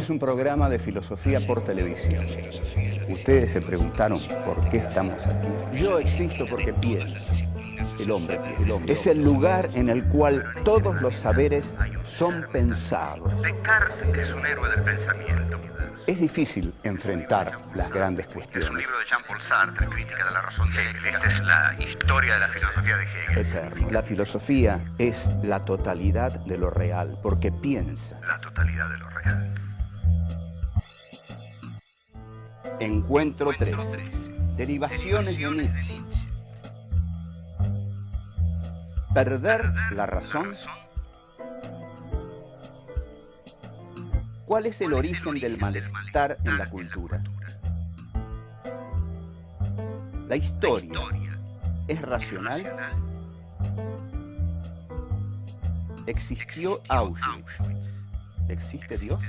es un programa de filosofía por televisión. Ustedes se preguntaron por qué estamos aquí. Yo existo porque pienso. El hombre piensa. Es el lugar en el cual todos los saberes son pensados. Descartes es un héroe del pensamiento. Es difícil enfrentar las grandes cuestiones. Es un libro de Jean-Paul Sartre, Crítica de la razón de Hegel. Esta es la historia de la filosofía de Hegel. Eterno. La filosofía es la totalidad de lo real, porque piensa. La totalidad de lo real. Encuentro 3. Derivaciones de Nietzsche. ¿Perder la razón? ¿Cuál es el origen del malestar en la cultura? ¿La historia es racional? ¿Existió Auschwitz? ¿Existe Dios?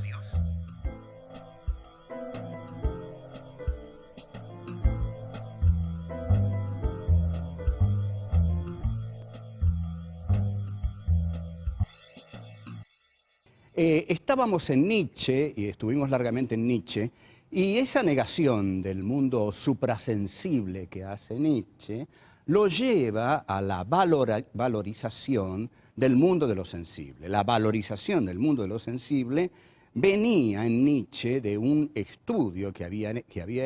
Estábamos en Nietzsche, y estuvimos largamente en Nietzsche, y esa negación del mundo suprasensible que hace Nietzsche lo lleva a la valorización del mundo de lo sensible. La valorización del mundo de lo sensible venía en Nietzsche de un estudio que había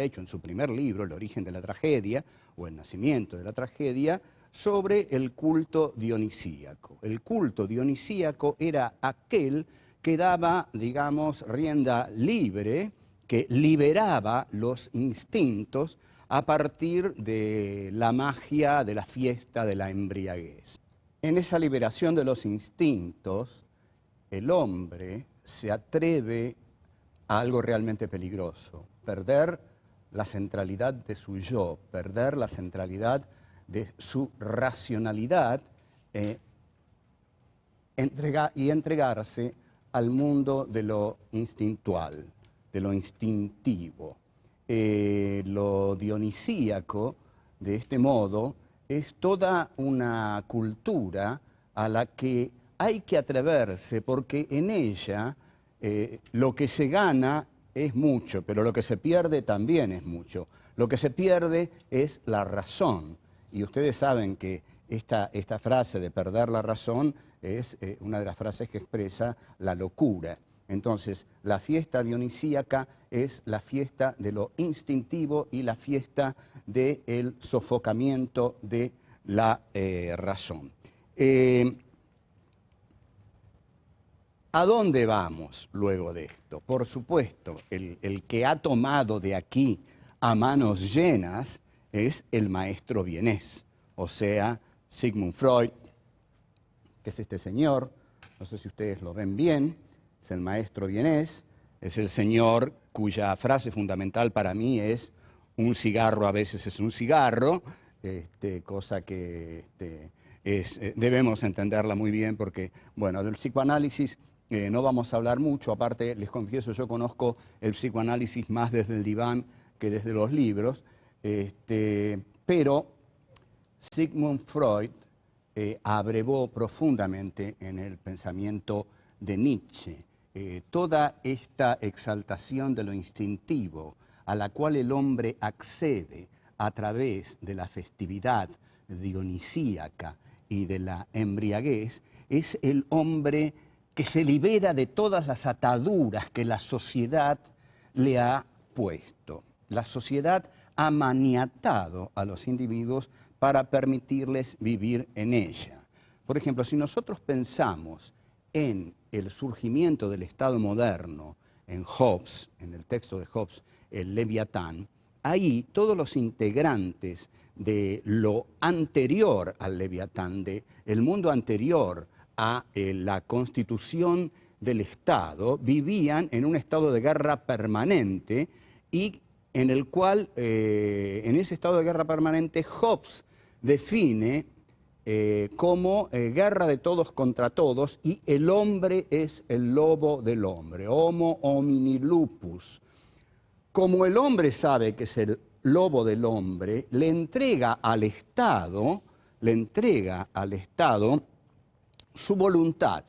hecho en su primer libro, El origen de la tragedia, o El nacimiento de la tragedia, sobre el culto dionisíaco. El culto dionisíaco era aquel que daba, digamos, rienda libre, que liberaba los instintos a partir de la magia de la fiesta de la embriaguez. En esa liberación de los instintos, el hombre se atreve a algo realmente peligroso, perder la centralidad de su yo, perder la centralidad de su racionalidad y entregarse al mundo de lo instintual, de lo instintivo. Lo dionisíaco, de este modo, es toda una cultura a la que hay que atreverse, porque en ella lo que se gana es mucho, pero lo que se pierde también es mucho. Lo que se pierde es la razón. Y ustedes saben que esta frase de perder la razón es una de las frases que expresa la locura. Entonces, la fiesta dionisíaca es la fiesta de lo instintivo y la fiesta del sofocamiento de la razón. ¿A dónde vamos luego de esto? Por supuesto, el que ha tomado de aquí a manos llenas es el maestro vienés, o sea, Sigmund Freud, que es este señor, no sé si ustedes lo ven bien, es el maestro vienés, es el señor cuya frase fundamental para mí es un cigarro a veces es un cigarro, cosa que debemos entenderla muy bien porque, bueno, del psicoanálisis no vamos a hablar mucho, aparte les confieso, yo conozco el psicoanálisis más desde el diván que desde los libros, pero Sigmund Freud abrevó profundamente en el pensamiento de Nietzsche toda esta exaltación de lo instintivo a la cual el hombre accede a través de la festividad dionisíaca y de la embriaguez, es el hombre que se libera de todas las ataduras que la sociedad le ha puesto. La sociedad ha maniatado a los individuos para permitirles vivir en ella. Por ejemplo, si nosotros pensamos en el surgimiento del Estado moderno, en Hobbes, en el texto de Hobbes, el Leviatán, ahí todos los integrantes de lo anterior al Leviatán, del mundo anterior a la constitución del Estado, vivían en un estado de guerra permanente y en el cual, en ese estado de guerra permanente, Hobbes define como guerra de todos contra todos y el hombre es el lobo del hombre, homo homini lupus. Como el hombre sabe que es el lobo del hombre, le entrega al Estado su voluntad.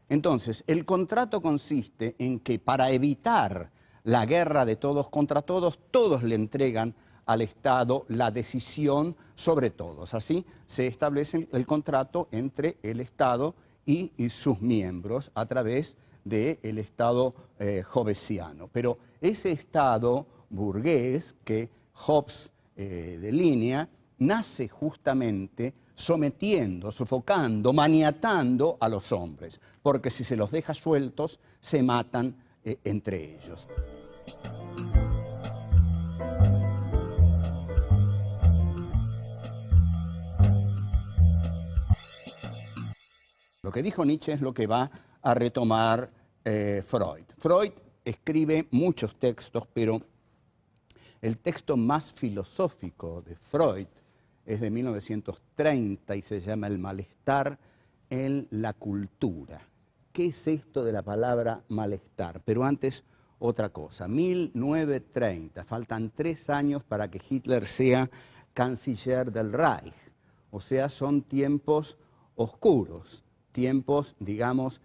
Entonces, el contrato consiste en que para evitar la guerra de todos contra todos, todos le entregan al Estado la decisión sobre todos. Así se establece el contrato entre el Estado y sus miembros a través del Estado hobbesiano. Pero ese Estado burgués que Hobbes delinea nace justamente sometiendo, sofocando, maniatando a los hombres, porque si se los deja sueltos, se matan entre ellos. Lo que dijo Nietzsche es lo que va a retomar Freud. Freud escribe muchos textos, pero el texto más filosófico de Freud es de 1930 y se llama El malestar en la cultura. ¿Qué es esto de la palabra malestar? Pero antes, otra cosa. 1930, faltan 3 años para que Hitler sea canciller del Reich. O sea, son tiempos oscuros, tiempos, digamos,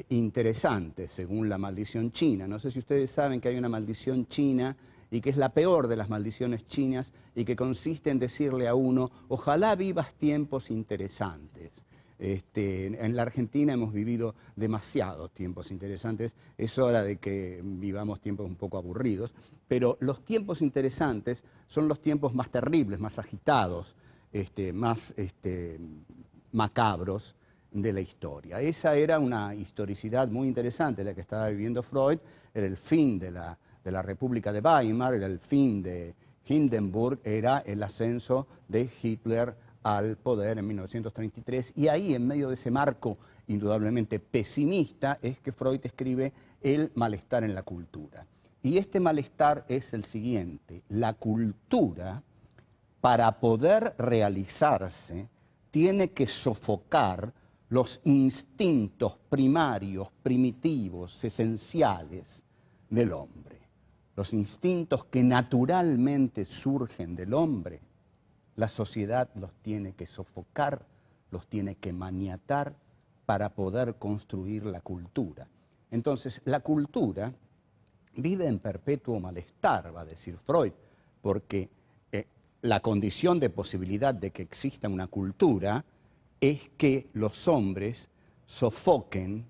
interesantes, según la maldición china. No sé si ustedes saben que hay una maldición china y que es la peor de las maldiciones chinas y que consiste en decirle a uno, ojalá vivas tiempos interesantes. En la Argentina hemos vivido demasiados tiempos interesantes, es hora de que vivamos tiempos un poco aburridos, pero los tiempos interesantes son los tiempos más terribles, más agitados, más macabros de la historia. Esa era una historicidad muy interesante la que estaba viviendo Freud, era el fin de la República de Weimar, era el fin de Hindenburg, era el ascenso de Hitler al poder en 1933, y ahí, en medio de ese marco indudablemente pesimista, es que Freud escribe El malestar en la cultura. Y este malestar es el siguiente: la cultura, para poder realizarse, tiene que sofocar los instintos primarios, primitivos, esenciales del hombre. Los instintos que naturalmente surgen del hombre, la sociedad los tiene que sofocar, los tiene que maniatar para poder construir la cultura. Entonces, la cultura vive en perpetuo malestar, va a decir Freud, porque la condición de posibilidad de que exista una cultura es que los hombres sofoquen,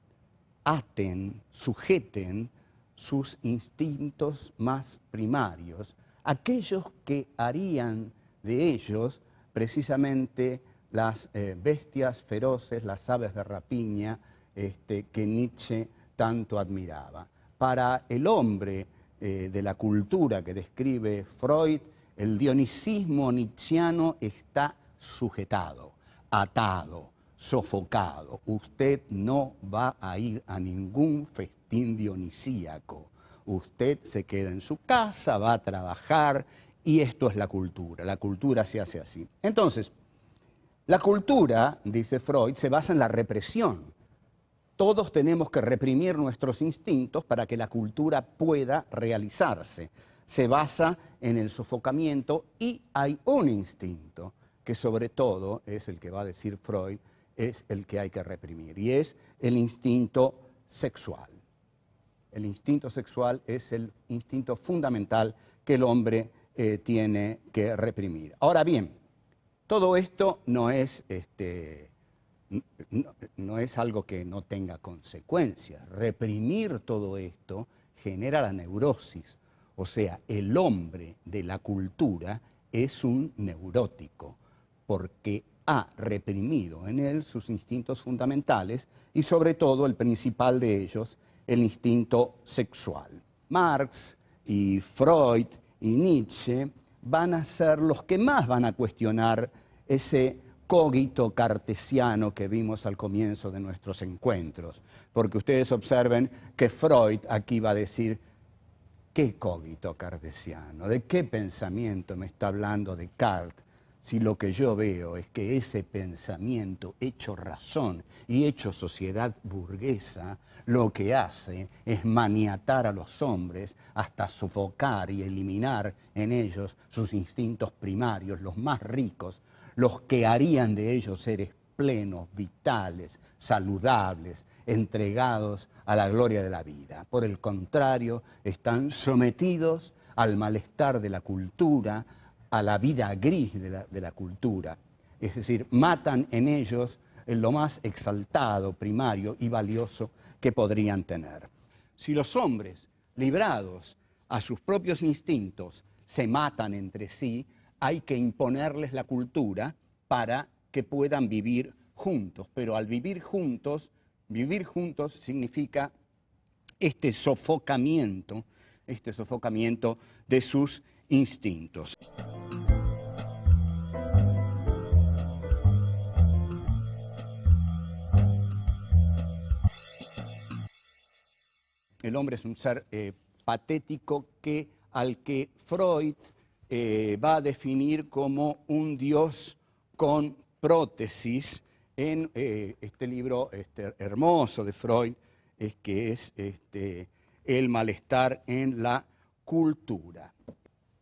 aten, sujeten sus instintos más primarios, aquellos que harían de ellos precisamente las bestias feroces, las aves de rapiña que Nietzsche tanto admiraba. Para el hombre de la cultura que describe Freud, el dionisismo nietzscheano está sujetado, atado, sofocado. Usted no va a ir a ningún festín dionisíaco. Usted se queda en su casa, va a trabajar, y esto es la cultura se hace así. Entonces, la cultura, dice Freud, se basa en la represión. Todos tenemos que reprimir nuestros instintos para que la cultura pueda realizarse. Se basa en el sofocamiento y hay un instinto que sobre todo es el que va a decir Freud, es el que hay que reprimir, y es el instinto sexual. El instinto sexual es el instinto fundamental que el hombre tiene que reprimir. Ahora bien, todo esto no es algo que no tenga consecuencias. Reprimir todo esto genera la neurosis. O sea, el hombre de la cultura es un neurótico, porque ha reprimido en él sus instintos fundamentales y sobre todo el principal de ellos, el instinto sexual. Marx y Freud y Nietzsche van a ser los que más van a cuestionar ese cogito cartesiano que vimos al comienzo de nuestros encuentros. Porque ustedes observen que Freud aquí va a decir, ¿qué cogito cartesiano? ¿De qué pensamiento me está hablando Descartes? Si lo que yo veo es que ese pensamiento hecho razón y hecho sociedad burguesa, lo que hace es maniatar a los hombres hasta sofocar y eliminar en ellos sus instintos primarios, los más ricos, los que harían de ellos seres plenos, vitales, saludables, entregados a la gloria de la vida. Por el contrario, están sometidos al malestar de la cultura, a la vida gris de la cultura. Es decir, matan en ellos lo más exaltado, primario y valioso que podrían tener. Si los hombres, librados a sus propios instintos, se matan entre sí, hay que imponerles la cultura para que puedan vivir juntos. Pero al vivir juntos significa este sofocamiento de sus instintos. El hombre es un ser patético al que Freud va a definir como un Dios con prótesis en este libro hermoso de Freud, que es El malestar en la cultura.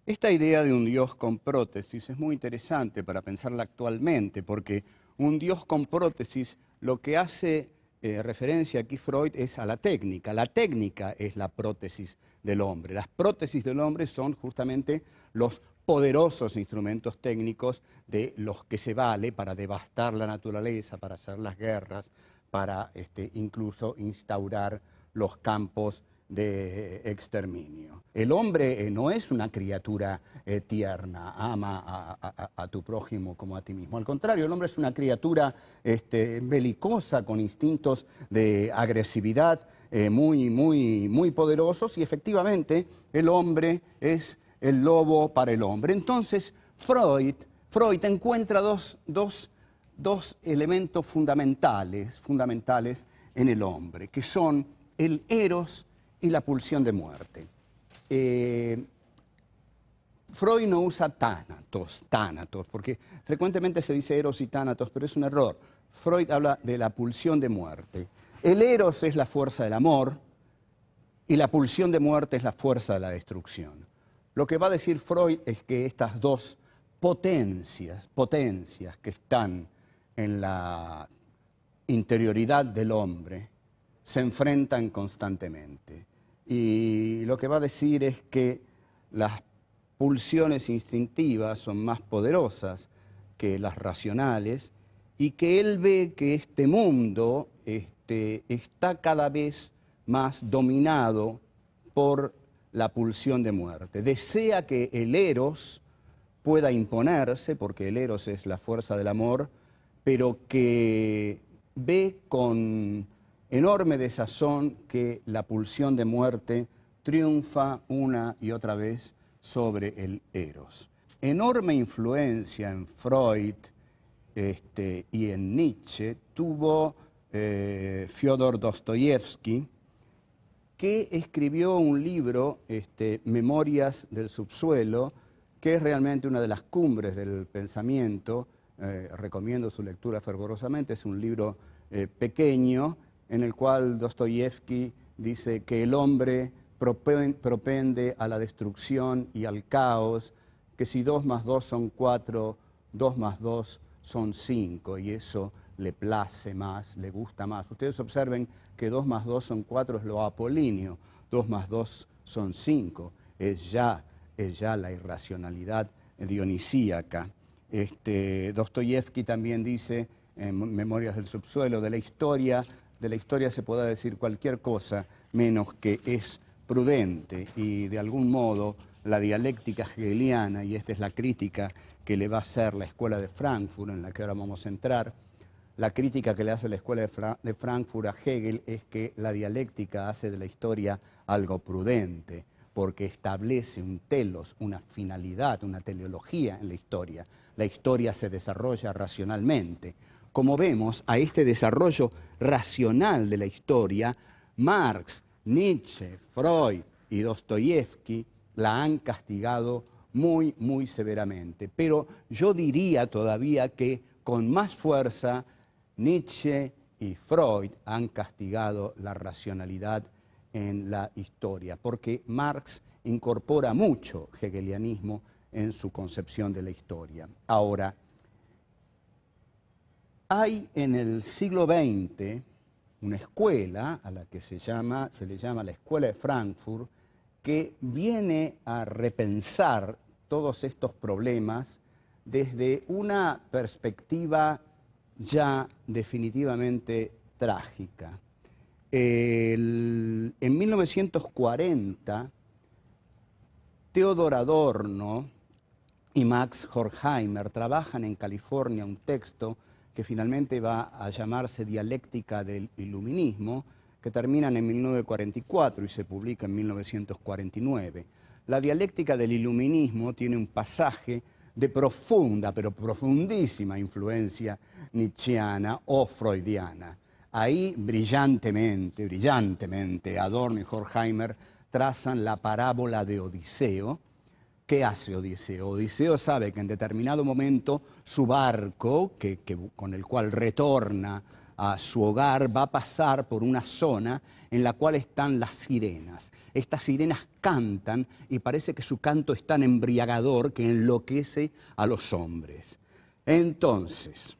Esta idea de un Dios con prótesis es muy interesante para pensarla actualmente, porque un Dios con prótesis lo que hace referencia aquí Freud es a la técnica. La técnica es la prótesis del hombre. Las prótesis del hombre son justamente los poderosos instrumentos técnicos de los que se vale para devastar la naturaleza, para hacer las guerras, para incluso instaurar los campos de exterminio. El hombre no es una criatura tierna, ama a tu prójimo como a ti mismo. Al contrario, el hombre es una criatura belicosa, con instintos de agresividad muy poderosos, y efectivamente el hombre es el lobo para el hombre. Entonces Freud encuentra dos elementos fundamentales en el hombre, que son el eros y la pulsión de muerte. Freud no usa tánatos, porque frecuentemente se dice eros y tánatos, pero es un error. Freud habla de la pulsión de muerte. El eros es la fuerza del amor y la pulsión de muerte es la fuerza de la destrucción. Lo que va a decir Freud es que estas dos potencias que están en la interioridad del hombre se enfrentan constantemente. Y lo que va a decir es que las pulsiones instintivas son más poderosas que las racionales, y que él ve que este mundo está cada vez más dominado por la pulsión de muerte. Desea que el eros pueda imponerse, porque el eros es la fuerza del amor, pero que ve con enorme desazón que la pulsión de muerte triunfa una y otra vez sobre el eros. Enorme influencia en Freud y en Nietzsche tuvo Fyodor Dostoyevsky, que escribió un libro, Memorias del subsuelo, que es realmente una de las cumbres del pensamiento. Recomiendo su lectura fervorosamente. Es un libro pequeño, en el cual Dostoyevsky dice que el hombre propende a la destrucción y al caos, que si 2 más 2 son 4, 2 más 2 son 5, y eso le place más, le gusta más. Ustedes observen que 2 más 2 son 4 es lo apolíneo, 2 más 2 son 5, es ya la irracionalidad dionisíaca. Dostoyevsky también dice, en Memorias del subsuelo, de la historia se puede decir cualquier cosa menos que es prudente, y de algún modo la dialéctica hegeliana, y esta es la crítica que le va a hacer la Escuela de Frankfurt, en la que ahora vamos a entrar, la crítica que le hace la Escuela de Frankfurt a Hegel es que la dialéctica hace de la historia algo prudente, porque establece un telos, una finalidad, una teleología en la historia. La historia se desarrolla racionalmente. Como vemos, a este desarrollo racional de la historia, Marx, Nietzsche, Freud y Dostoyevsky la han castigado muy severamente. Pero yo diría todavía que con más fuerza Nietzsche y Freud han castigado la racionalidad en la historia, porque Marx incorpora mucho hegelianismo en su concepción de la historia. Ahora, hay en el siglo XX una escuela a la que se le llama la Escuela de Frankfurt, que viene a repensar todos estos problemas desde una perspectiva ya definitivamente trágica. En 1940, Theodor Adorno y Max Horkheimer trabajan en California un texto que finalmente va a llamarse Dialéctica del Iluminismo, que terminan en 1944 y se publica en 1949. La Dialéctica del Iluminismo tiene un pasaje de profunda, pero profundísima influencia nietzscheana o freudiana. Ahí brillantemente, Adorno y Horkheimer trazan la parábola de Odiseo. ¿Qué hace Odiseo? Odiseo sabe que en determinado momento su barco, con el cual retorna a su hogar, va a pasar por una zona en la cual están las sirenas. Estas sirenas cantan y parece que su canto es tan embriagador que enloquece a los hombres. Entonces,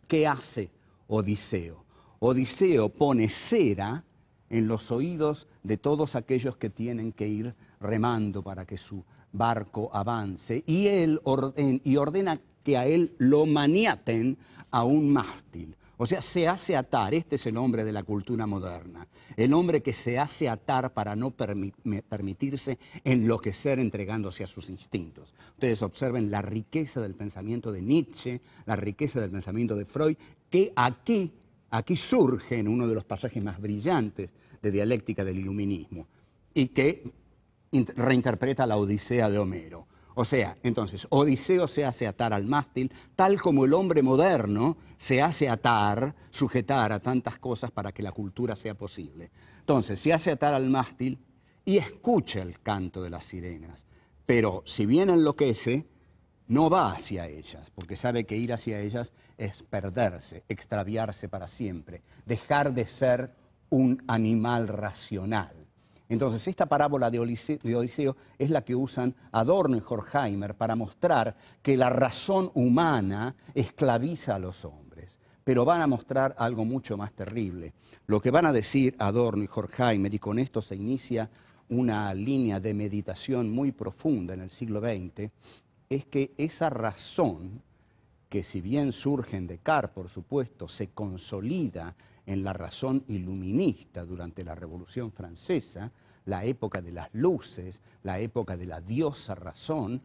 ¿qué hace Odiseo? Odiseo pone cera en los oídos de todos aquellos que tienen que ir remando para que su barco avance, y ordena que a él lo maniaten a un mástil. O sea, se hace atar. Este es el hombre de la cultura moderna. El hombre que se hace atar para no permitirse enloquecer entregándose a sus instintos. Ustedes observen la riqueza del pensamiento de Nietzsche, la riqueza del pensamiento de Freud, que aquí surge en uno de los pasajes más brillantes de Dialéctica del Iluminismo, y que reinterpreta la Odisea de Homero. O sea, entonces, Odiseo se hace atar al mástil, tal como el hombre moderno se hace atar, sujetar a tantas cosas para que la cultura sea posible. Entonces, se hace atar al mástil y escucha el canto de las sirenas. Pero si bien enloquece, no va hacia ellas, porque sabe que ir hacia ellas es perderse, extraviarse para siempre, dejar de ser un animal racional. Entonces, esta parábola de Odiseo es la que usan Adorno y Horkheimer para mostrar que la razón humana esclaviza a los hombres. Pero van a mostrar algo mucho más terrible. Lo que van a decir Adorno y Horkheimer, y con esto se inicia una línea de meditación muy profunda en el siglo XX, es que esa razón, que si bien surge en Descartes, por supuesto, se consolida en la razón iluminista durante la Revolución Francesa, la época de las luces, la época de la diosa razón,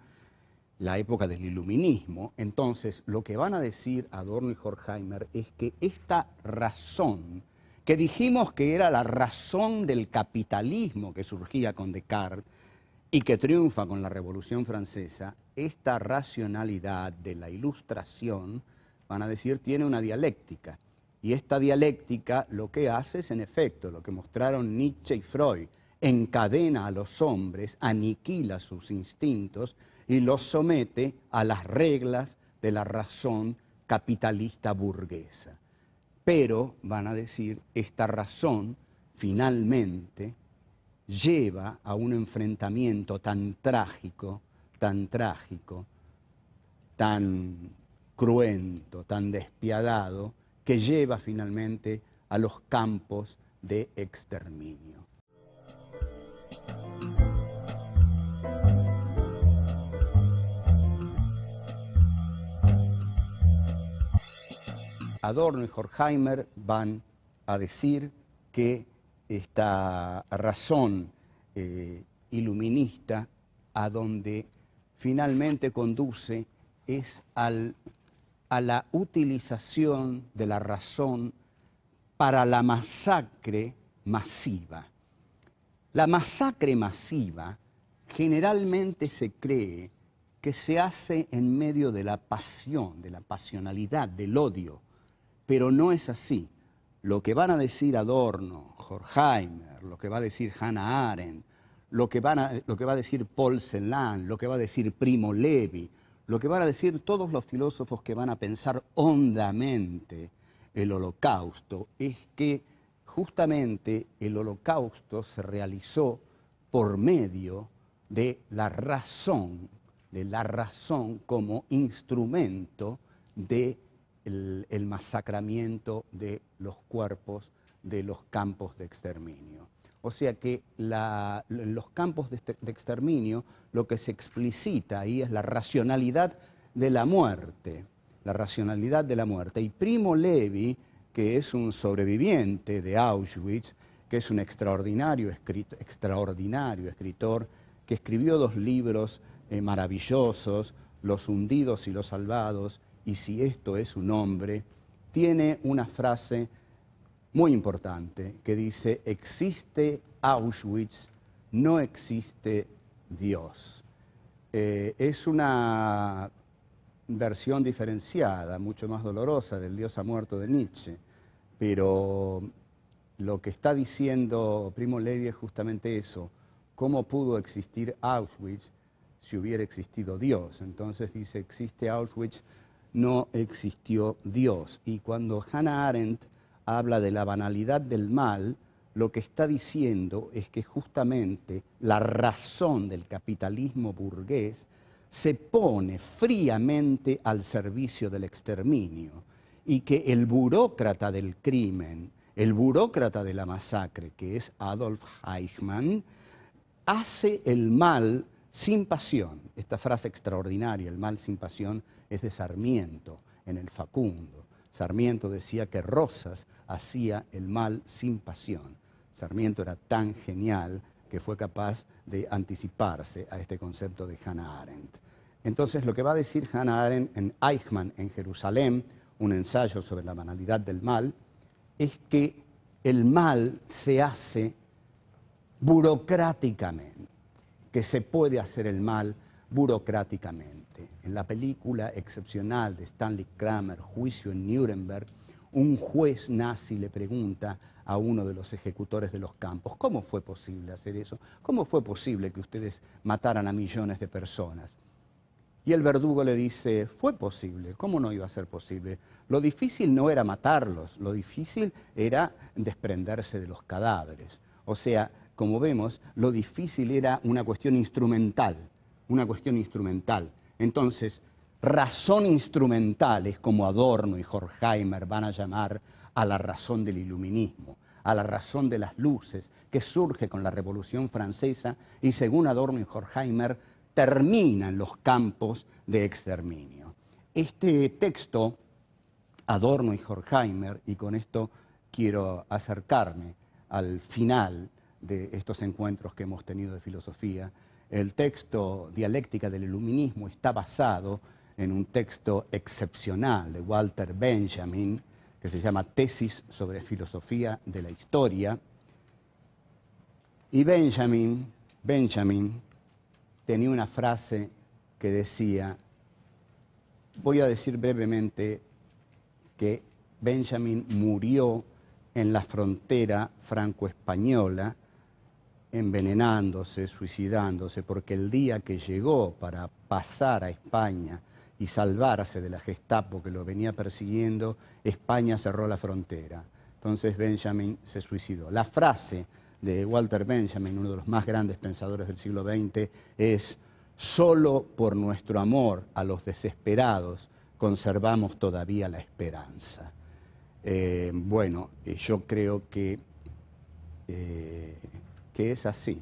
la época del iluminismo. Entonces, lo que van a decir Adorno y Horkheimer es que esta razón, que dijimos que era la razón del capitalismo que surgía con Descartes y que triunfa con la Revolución Francesa, esta racionalidad de la Ilustración, van a decir, tiene una dialéctica. Y esta dialéctica lo que hace es, en efecto, lo que mostraron Nietzsche y Freud: encadena a los hombres, aniquila sus instintos y los somete a las reglas de la razón capitalista burguesa. Pero, van a decir, esta razón finalmente lleva a un enfrentamiento tan trágico, tan cruento, tan despiadado, que lleva finalmente a los campos de exterminio. Adorno y Horkheimer van a decir que esta razón iluminista a donde finalmente conduce es a la utilización de la razón para la masacre masiva. La masacre masiva generalmente se cree que se hace en medio de la pasión, de la pasionalidad, del odio, pero no es así. Lo que van a decir Adorno, Horkheimer, lo que va a decir Hannah Arendt, lo que va a decir Paul Celan, lo que va a decir Primo Levi, lo que van a decir todos los filósofos que van a pensar hondamente el Holocausto, es que justamente el Holocausto se realizó por medio de la razón como instrumento de el masacramiento de los cuerpos de los campos de exterminio. O sea que en los campos de exterminio lo que se explicita ahí es la racionalidad de la muerte, la racionalidad de la muerte. Y Primo Levi, que es un sobreviviente de Auschwitz, que es un extraordinario escritor, que escribió 2 libros maravillosos, Los hundidos y los salvados, y Si esto es un hombre, tiene una frase muy importante que dice: existe Auschwitz, no existe Dios. Es una versión diferenciada, mucho más dolorosa del Dios ha muerto de Nietzsche, pero lo que está diciendo Primo Levi es justamente eso: ¿cómo pudo existir Auschwitz si hubiera existido Dios? Entonces dice: existe Auschwitz, no existió Dios. Y cuando Hannah Arendt habla de la banalidad del mal, lo que está diciendo es que justamente la razón del capitalismo burgués se pone fríamente al servicio del exterminio, y que el burócrata del crimen, el burócrata de la masacre, que es Adolf Eichmann, hace el mal sin pasión. Esta frase extraordinaria, el mal sin pasión, es de Sarmiento en El Facundo. Sarmiento decía que Rosas hacía el mal sin pasión. Sarmiento era tan genial que fue capaz de anticiparse a este concepto de Hannah Arendt. Entonces, lo que va a decir Hannah Arendt en Eichmann en Jerusalén, un ensayo sobre la banalidad del mal, es que el mal se hace burocráticamente, que se puede hacer el mal burocráticamente. En la película excepcional de Stanley Kramer, Juicio en Nuremberg, un juez nazi le pregunta a uno de los ejecutores de los campos: ¿cómo fue posible hacer eso? ¿Cómo fue posible que ustedes mataran a millones de personas? Y el verdugo le dice: fue posible, ¿cómo no iba a ser posible? Lo difícil no era matarlos, lo difícil era desprenderse de los cadáveres. O sea, como vemos, lo difícil era una cuestión instrumental, una cuestión instrumental. Entonces, razón instrumental es como Adorno y Horkheimer van a llamar a la razón del iluminismo, a la razón de las luces, que surge con la Revolución Francesa y, según Adorno y Horkheimer, termina en los campos de exterminio. Este texto, Adorno y Horkheimer, y con esto quiero acercarme al final de estos encuentros que hemos tenido de filosofía, el texto Dialéctica del Iluminismo está basado en un texto excepcional de Walter Benjamin, que se llama Tesis sobre Filosofía de la Historia. Y Benjamin tenía una frase que decía, voy a decir brevemente que Benjamin murió en la frontera franco-española, envenenándose, suicidándose, porque el día que llegó para pasar a España y salvarse de la Gestapo que lo venía persiguiendo, España cerró la frontera. Entonces Benjamin se suicidó. La frase de Walter Benjamin, uno de los más grandes pensadores del siglo XX, es: solo por nuestro amor a los desesperados conservamos todavía la esperanza. Yo creo que es así,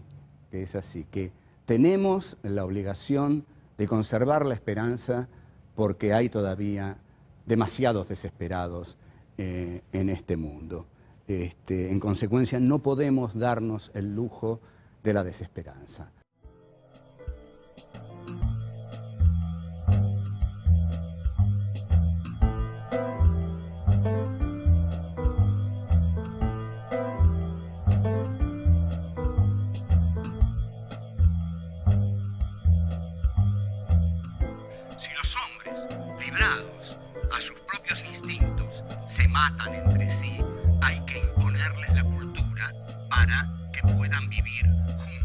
que tenemos la obligación de conservar la esperanza porque hay todavía demasiados desesperados en este mundo. En consecuencia, no podemos darnos el lujo de la desesperanza. Si los hombres, librados a sus propios instintos, se matan entre sí, hay que imponerles la cultura para que puedan vivir juntos.